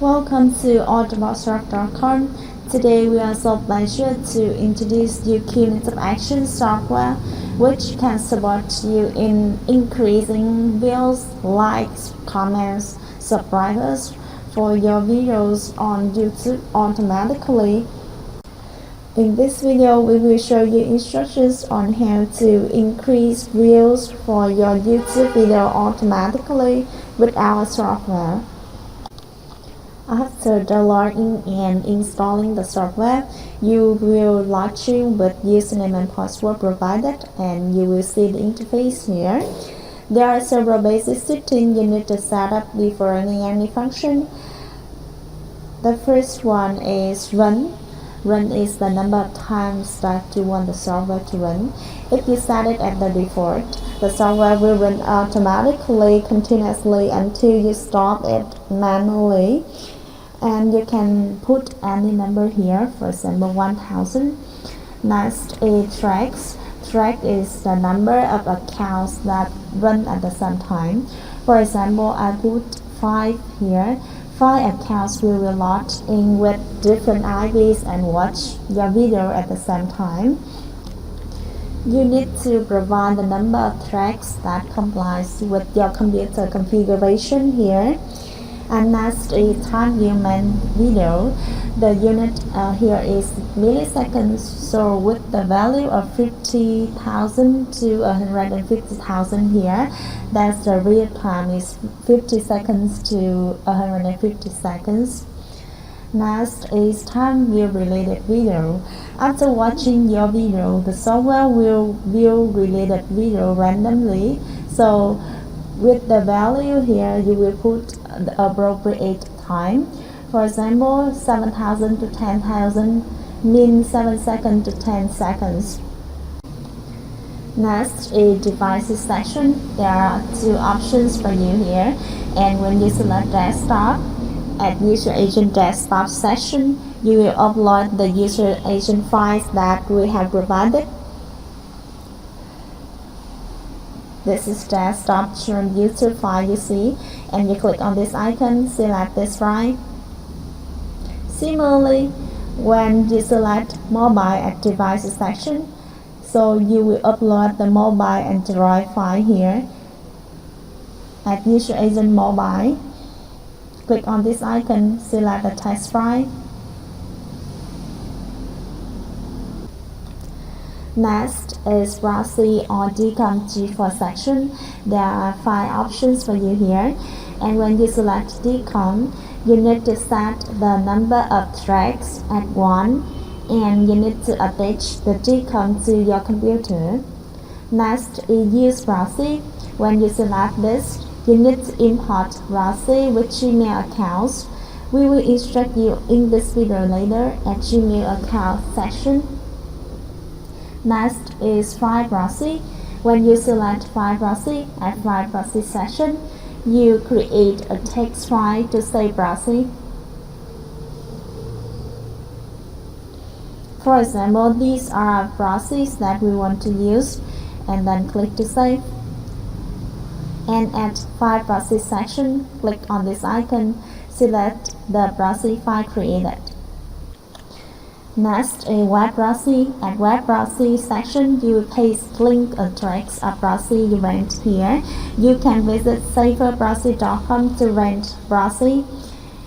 Welcome to Dcom. Today we are so pleased to introduce you QniTubeAction software, which can support you in increasing views, likes, comments, subscribers for your videos on YouTube automatically. In this video, we will show you instructions on how to increase views for your YouTube video automatically with our software. After downloading and installing the software, you will log in with username and password provided, and you will see the interface here. There are several basic settings you need to set up before running any function. The first one is run. Run is the number of times that you want the software to run. If you set it at the default, the software will run automatically continuously until you stop it manually. And you can put any number here, for example 1000. Next is tracks. Track is the number of accounts that run at the same time. For example, I put 5 here. 5 accounts will be logged in with different IPs and watch your video at the same time. You need to provide the number of tracks that complies with your computer configuration here. And next is time view main video. The unit here is milliseconds, so with the value of 50,000 to 150,000 here, that's the real time is 50 seconds to 150 seconds. Next is time view related video. After watching your video, the software will view related video randomly. So with the value here, you will put the appropriate time. For example, 7,000 to 10,000 means 7 seconds to 10 seconds. Next is devices section. There are 2 options for you here, and when you select desktop, at user agent desktop section, you will upload the user agent files that we have provided. This is desktop from YouTube file you see, and you click on this icon, select this file. Similarly, when you select mobile at devices section, so you will upload the mobile Android file here at user agent mobile. Click on this icon, select the text file. Next is proxy or Dcom G4 section. There are 5 options for you here, and when you select Dcom, you need to set the number of tracks at 1, and you need to attach the Dcom to your computer. Next is use proxy. When you select this, you need to import proxy with Gmail accounts. We will instruct you in this video later at Gmail account section. Next is file proxy. When you select file proxy at file proxy section, you create a text file to save proxy. For example, these are proxies that we want to use, and then click to save. And at file proxy section, click on this icon, select the proxy file created. Next is web proxy. At web proxy section, you will paste link address of proxy you rent here. You can visit saferproxy.com to rent proxy.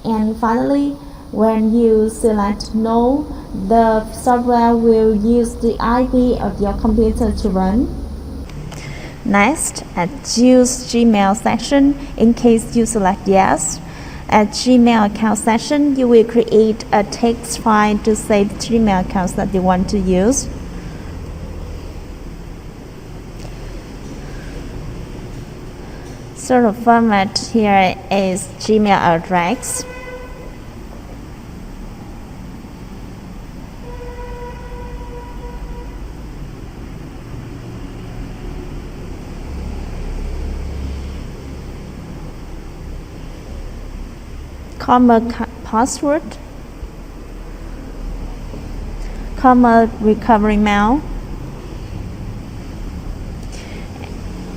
And finally, when you select no, the software will use the IP of your computer to run. Next, at use Gmail section, in case you select yes, at Gmail account section, you will create a text file to save Gmail accounts that you want to use. So the format here is Gmail address. Comma password, comma recovery mail.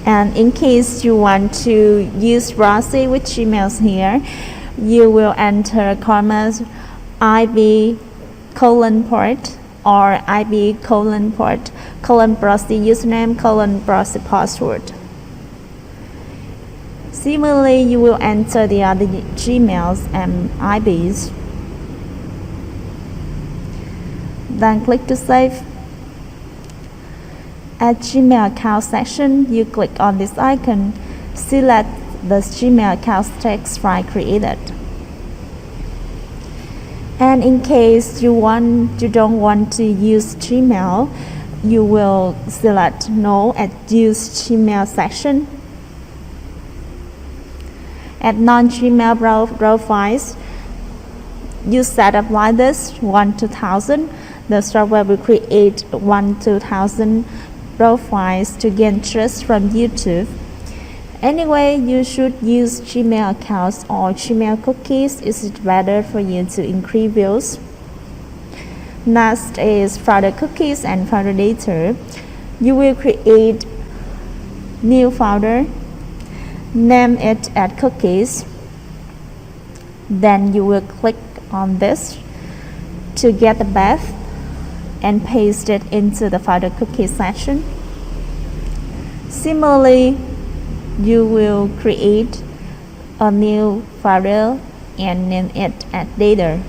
And in case you want to use proxy with Gmails here, you will enter commas IB :port or IB :port proxy username proxy password. Similarly, you will enter the other Gmails and IBs. Then click to save. At Gmail account section, you click on this icon, select the Gmail account text file created. And in case you don't want to use Gmail, you will select No at Use Gmail section. At non-Gmail profiles, you set up like this 1 to 1000. The software will create 1 to 1000 profiles to gain trust from YouTube. Anyway, you should use Gmail accounts or Gmail cookies. It's better for you to increase views. Next is folder cookies and folder data. You will create new folder, name it as cookies. Then you will click on this to get the path and paste it into the folder cookie section. Similarly, you will create a new folder and name it as data.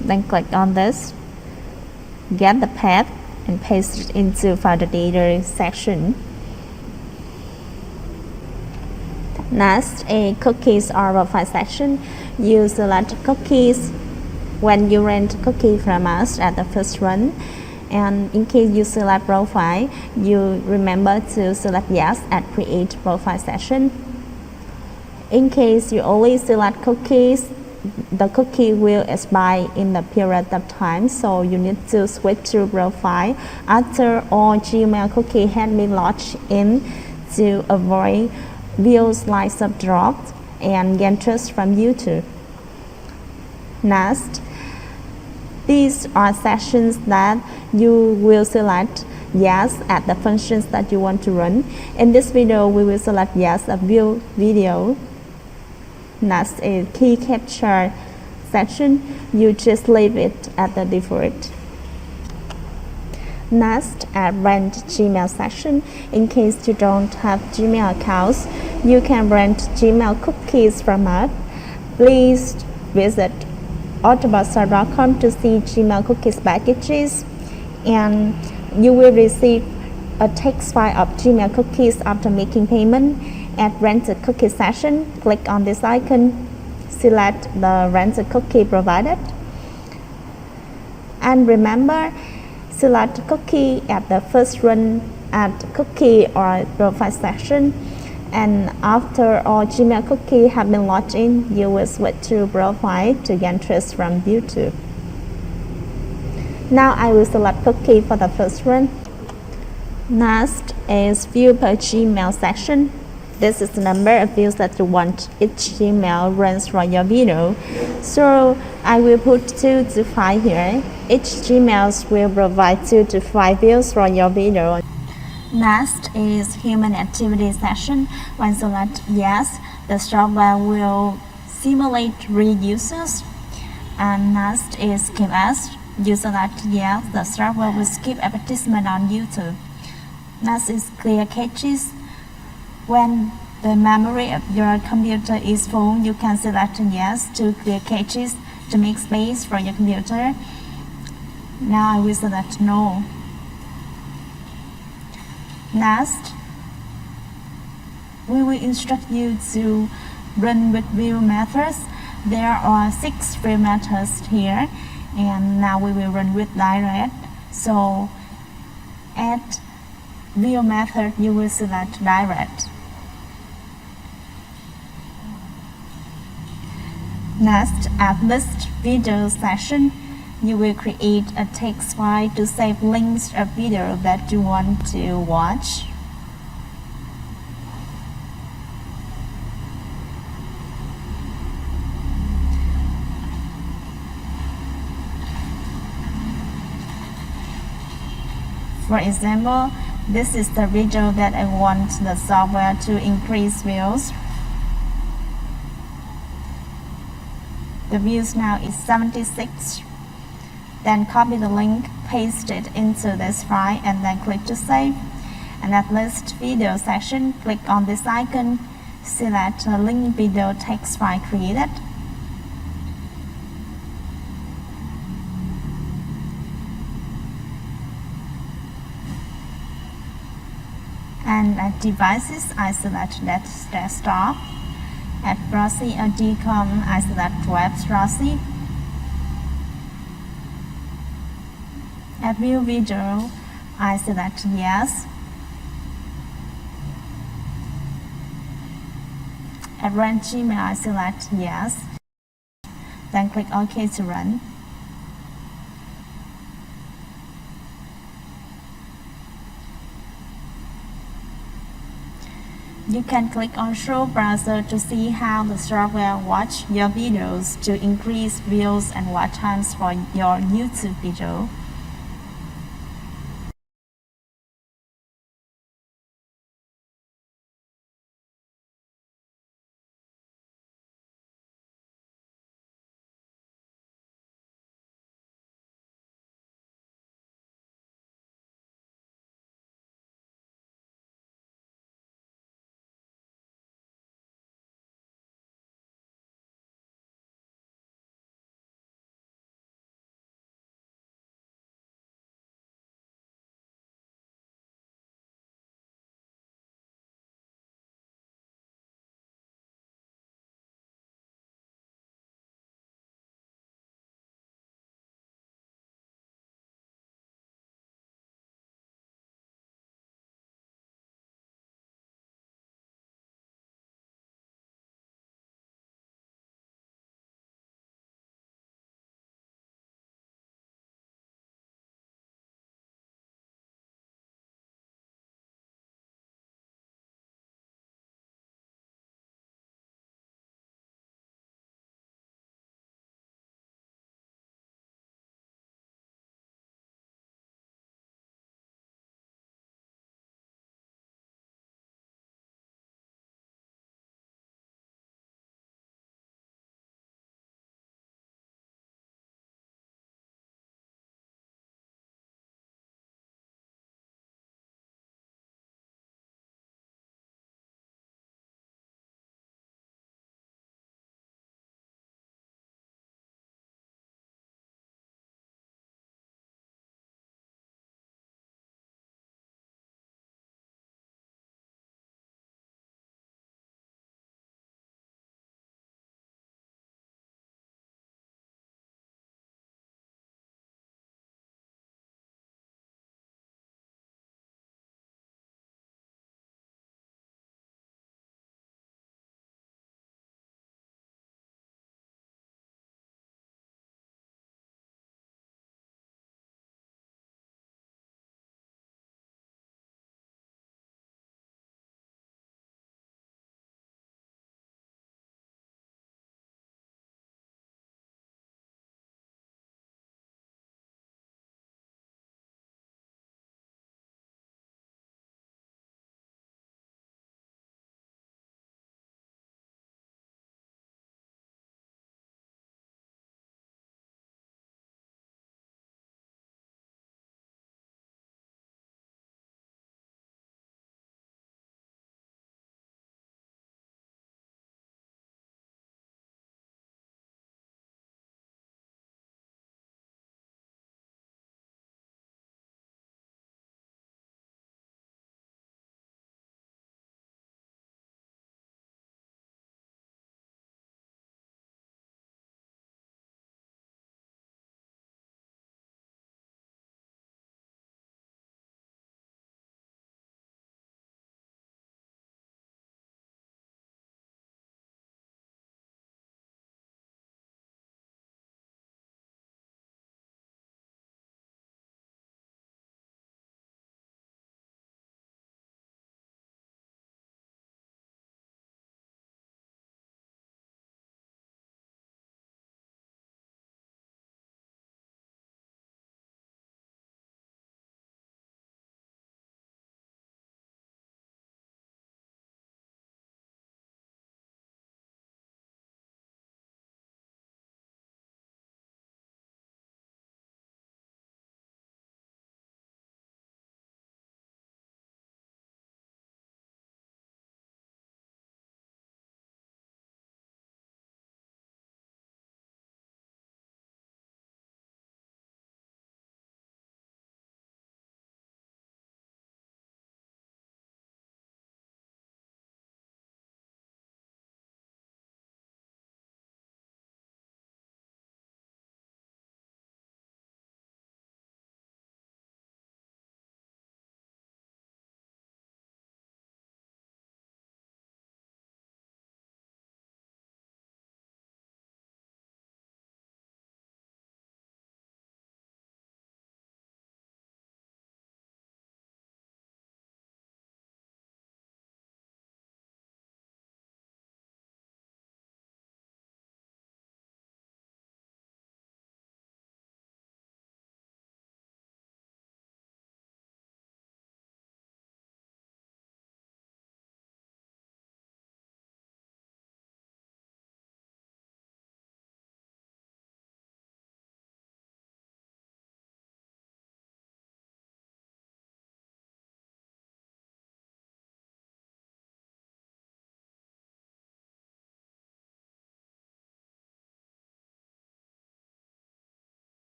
Then click on this, get the path and paste it into folder data section. Next, a cookies or profile section. You select cookies when you rent cookie from us at the first run. And in case you select profile, you remember to select yes at create profile session. In case you only select cookies, the cookie will expire in the period of time, so you need to switch to profile after all Gmail cookie had been logged in to avoid views like sub-dropped and gain trust from YouTube. Next, these are sessions that you will select yes at the functions that you want to run. In this video, we will select yes at view video. Next is key captcha section. You just leave it at the default. Next, at rent Gmail section. In case you don't have Gmail accounts, you can rent Gmail cookies from us. Please visit Dcom to see Gmail cookies packages, and you will receive a text file of Gmail cookies after making payment. At rented cookie session, click on this icon, select the rented cookie provided, and remember, select cookie at the first run at cookie or profile section, and after all Gmail cookie have been logged in, you will switch to profile to gain trust from YouTube. Now I will select cookie for the first run. Next is view per Gmail section. This is the number of views that you want each Gmail runs for your video. So I will put 2 to 5 here. Each Gmail will provide 2 to 5 views for your video. Next is human activity session. When select yes, the software will simulate real users. And next is skip ads. You select yes, the software will skip advertisement on YouTube. Next is clear caches. When the memory of your computer is full, you can select yes to clear caches to make space for your computer. Now I will select no. Next, we will instruct you to run with view methods. There are 6 view methods here, and now we will run with direct. So at view method, you will select direct. Next, at list video session, you will create a text file to save links of video that you want to watch. For example, This is the video that I want the software to increase views. The views now is 76. Then copy the link, paste it into this file, and then click to save. And at list video section, click on this icon, select the link video text file created. And at devices, I select desktop. At proxy or Dcom, I select web proxy. At view video, I select yes. At run Gmail, I select yes. Then click OK to run. You can click on Show Browser to see how the software watch your videos to increase views and watch times for your YouTube video.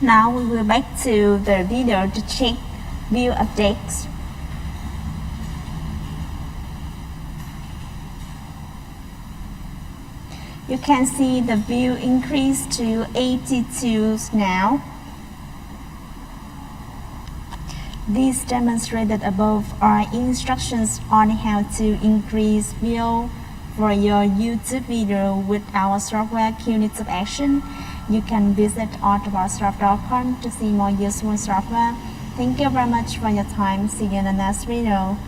Now we will back to the video to check view updates. You can see the view increased to 82 now. These demonstrated above are instructions on how to increase view for your YouTube video with our software QniTubeAction. You can visit autobarsoft.com to see more useful software. Thank you very much for your time. See you in the next video.